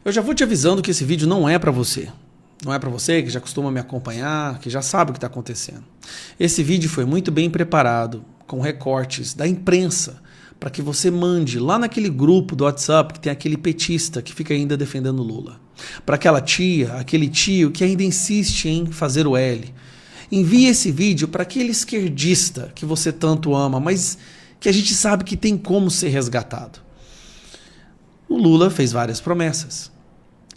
Eu já vou te avisando que esse vídeo não é para você. Não é para você que já costuma me acompanhar, que já sabe o que está acontecendo. Esse vídeo foi muito bem preparado, com recortes da imprensa, para que você mande lá naquele grupo do WhatsApp que tem aquele petista que fica ainda defendendo Lula. Para aquela tia, aquele tio que ainda insiste em fazer o L. Envie esse vídeo para aquele esquerdista que você tanto ama, mas que a gente sabe que tem como ser resgatado. O Lula fez várias promessas.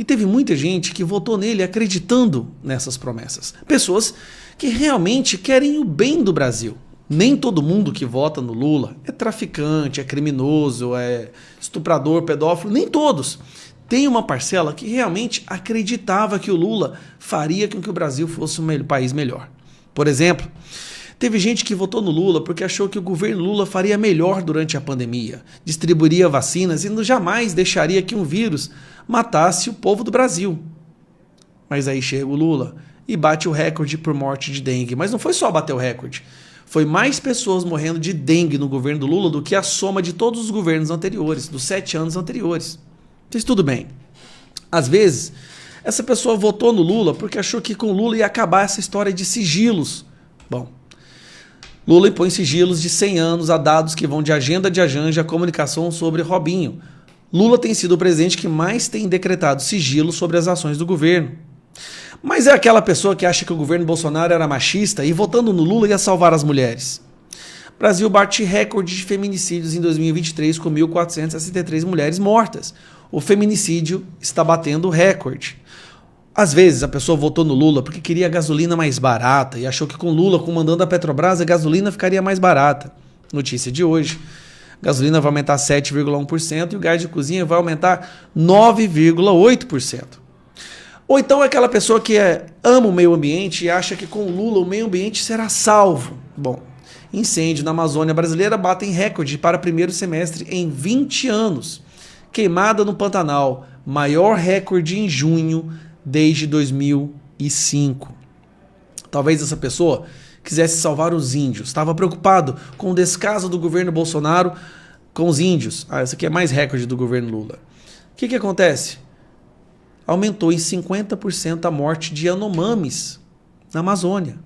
E teve muita gente que votou nele acreditando nessas promessas. Pessoas que realmente querem o bem do Brasil. Nem todo mundo que vota no Lula é traficante, é criminoso, é estuprador, pedófilo. Nem todos. Tem uma parcela que realmente acreditava que o Lula faria com que o Brasil fosse um país melhor. Por exemplo, teve gente que votou no Lula porque achou que o governo Lula faria melhor durante a pandemia, distribuiria vacinas e jamais deixaria que um vírus matasse o povo do Brasil. Mas aí chega o Lula e bate o recorde por morte de dengue. Mas não foi só bater o recorde. Foi mais pessoas morrendo de dengue no governo do Lula do que a soma de todos os governos anteriores, dos 7 anos anteriores. Mas tudo bem. Às vezes, essa pessoa votou no Lula porque achou que com o Lula ia acabar essa história de sigilos. Bom, Lula impõe sigilos de 100 anos a dados que vão de agenda de Janja a comunicação sobre Robinho. Lula tem sido o presidente que mais tem decretado sigilo sobre as ações do governo. Mas é aquela pessoa que acha que o governo Bolsonaro era machista e votando no Lula ia salvar as mulheres. O Brasil bate recorde de feminicídios em 2023 com 1.463 mulheres mortas. O feminicídio está batendo recorde. Às vezes a pessoa votou no Lula porque queria a gasolina mais barata e achou que com Lula comandando a Petrobras a gasolina ficaria mais barata. Notícia de hoje. A gasolina vai aumentar 7,1% e o gás de cozinha vai aumentar 9,8%. Ou então aquela pessoa que ama o meio ambiente e acha que com o Lula o meio ambiente será salvo. Bom, incêndio na Amazônia brasileira batem recorde para primeiro semestre em 20 anos. Queimada no Pantanal, maior recorde em junho desde 2005. Talvez essa pessoa quisesse salvar os índios. Estava preocupado com o descaso do governo Bolsonaro com os índios. Esse aqui é mais recorde do governo Lula. O que acontece? Aumentou em 50% a morte de Yanomamis na Amazônia.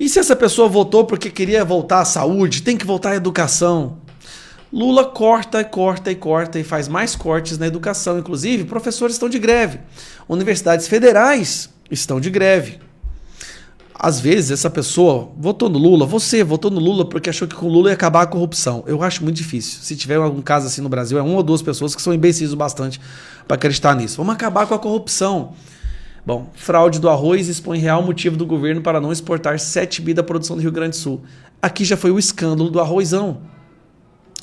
E se essa pessoa votou porque queria voltar à saúde, tem que voltar à educação. Lula corta e faz mais cortes na educação. Inclusive, professores estão de greve. Universidades federais estão de greve. Às vezes, essa pessoa votou no Lula, você votou no Lula porque achou que com o Lula ia acabar a corrupção. Eu acho muito difícil. Se tiver algum caso assim no Brasil, é 1 ou 2 pessoas que são imbecis o bastante para acreditar nisso. Vamos acabar com a corrupção. Bom, fraude do arroz expõe real motivo do governo para não exportar 7 bi da produção do Rio Grande do Sul. Aqui já foi o escândalo do arrozão.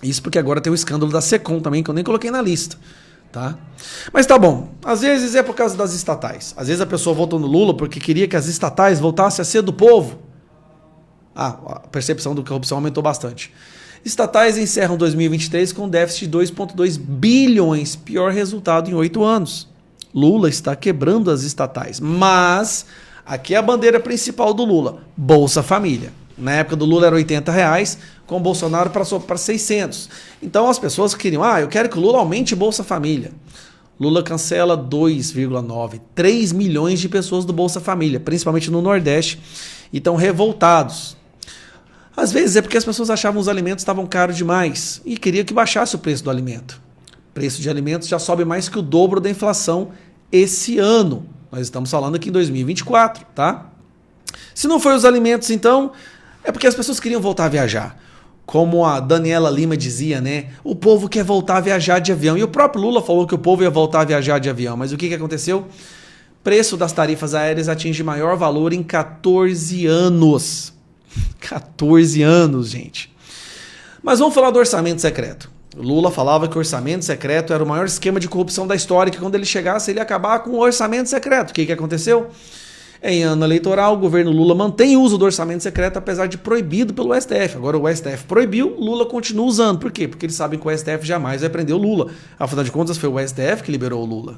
Isso porque agora tem o escândalo da Secom também, que eu nem coloquei na lista. Tá? Mas tá bom, às vezes é por causa das estatais. Às vezes a pessoa votou no Lula porque queria que as estatais voltassem a ser do povo. A percepção da corrupção aumentou bastante. Estatais encerram 2023 com déficit de 2,2 bilhões, pior resultado em 8 anos. Lula está quebrando as estatais, mas aqui é a bandeira principal do Lula, Bolsa Família. Na época do Lula era R$80, com o Bolsonaro passou para 600. Então as pessoas queriam, eu quero que o Lula aumente Bolsa Família. Lula cancela 2,9, 3 milhões de pessoas do Bolsa Família, principalmente no Nordeste, e estão revoltados. Às vezes é porque as pessoas achavam que os alimentos estavam caros demais e queriam que baixasse o preço do alimento. O preço de alimentos já sobe mais que o dobro da inflação esse ano. Nós estamos falando aqui em 2024, tá? Se não foi os alimentos, então, é porque as pessoas queriam voltar a viajar. Como a Daniela Lima dizia, né? O povo quer voltar a viajar de avião. E o próprio Lula falou que o povo ia voltar a viajar de avião. Mas o que aconteceu? Preço das tarifas aéreas atinge maior valor em 14 anos. 14 anos, gente. Mas vamos falar do orçamento secreto. O Lula falava que o orçamento secreto era o maior esquema de corrupção da história, que quando ele chegasse ele ia acabar com o orçamento secreto. O que aconteceu? Em ano eleitoral, o governo Lula mantém o uso do orçamento secreto, apesar de proibido pelo STF. Agora o STF proibiu, Lula continua usando. Por quê? Porque eles sabem que o STF jamais vai prender o Lula. Afinal de contas, foi o STF que liberou o Lula.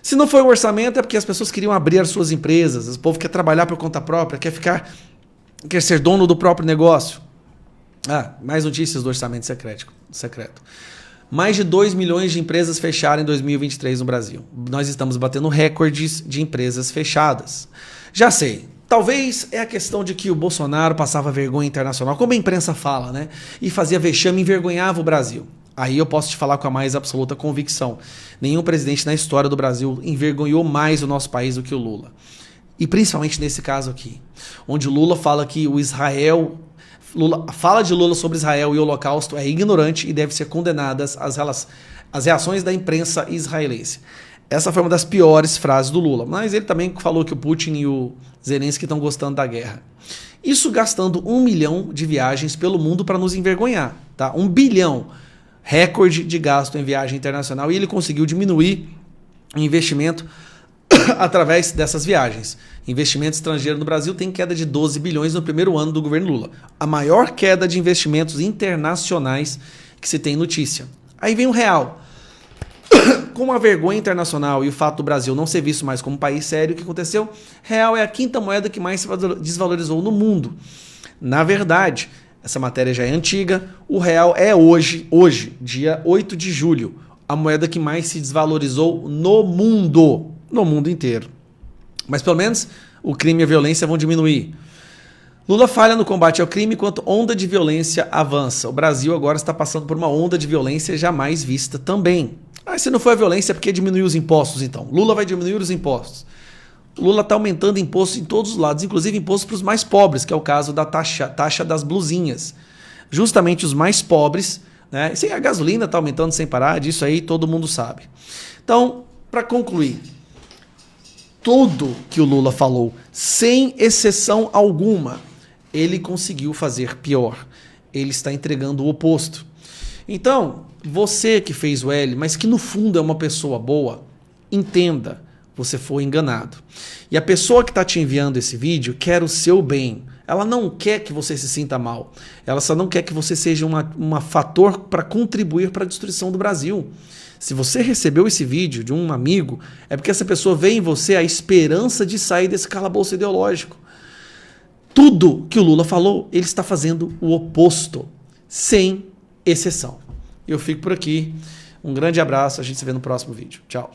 Se não foi o orçamento, é porque as pessoas queriam abrir as suas empresas, o povo quer trabalhar por conta própria, quer ser dono do próprio negócio. Mais notícias do orçamento secreto. Mais de 2 milhões de empresas fecharam em 2023 no Brasil. Nós estamos batendo recordes de empresas fechadas. Já sei, talvez é a questão de que o Bolsonaro passava vergonha internacional, como a imprensa fala, né? E fazia vexame, envergonhava o Brasil. Aí eu posso te falar com a mais absoluta convicção. Nenhum presidente na história do Brasil envergonhou mais o nosso país do que o Lula. E principalmente nesse caso aqui, onde o Lula fala que o Israel... A fala de Lula sobre Israel e o Holocausto é ignorante e deve ser condenadas as reações da imprensa israelense. Essa foi uma das piores frases do Lula. Mas ele também falou que o Putin e o Zelensky estão gostando da guerra. Isso gastando 1 milhão de viagens pelo mundo para nos envergonhar. Tá? 1 bilhão. Recorde de gasto em viagem internacional. E ele conseguiu diminuir o investimento através dessas viagens. Investimento estrangeiro no Brasil tem queda de 12 bilhões no primeiro ano do governo Lula. A maior queda de investimentos internacionais que se tem notícia. Aí vem o real. Com a vergonha internacional e o fato do Brasil não ser visto mais como um país sério, o que aconteceu? Real é a quinta moeda que mais se desvalorizou no mundo. Na verdade, essa matéria já é antiga, o real é hoje, dia 8 de julho, a moeda que mais se desvalorizou no mundo inteiro. Mas pelo menos o crime e a violência vão diminuir. Lula falha no combate ao crime enquanto onda de violência avança. O Brasil agora está passando por uma onda de violência jamais vista também. Se não for a violência, é porque diminuiu os impostos então. Lula vai diminuir os impostos. Lula está aumentando impostos em todos os lados, inclusive impostos para os mais pobres, que é o caso da taxa das blusinhas. Justamente os mais pobres, né? E a gasolina está aumentando sem parar, disso aí todo mundo sabe. Então, para concluir, tudo que o Lula falou, sem exceção alguma, ele conseguiu fazer pior. Ele está entregando o oposto. Então, você que fez o L, mas que no fundo é uma pessoa boa, entenda, você foi enganado. E a pessoa que está te enviando esse vídeo quer o seu bem. Ela não quer que você se sinta mal. Ela só não quer que você seja um fator para contribuir para a destruição do Brasil. Se você recebeu esse vídeo de um amigo, é porque essa pessoa vê em você a esperança de sair desse calabouço ideológico. Tudo que o Lula falou, ele está fazendo o oposto, sem exceção. Eu fico por aqui. Um grande abraço, a gente se vê no próximo vídeo. Tchau.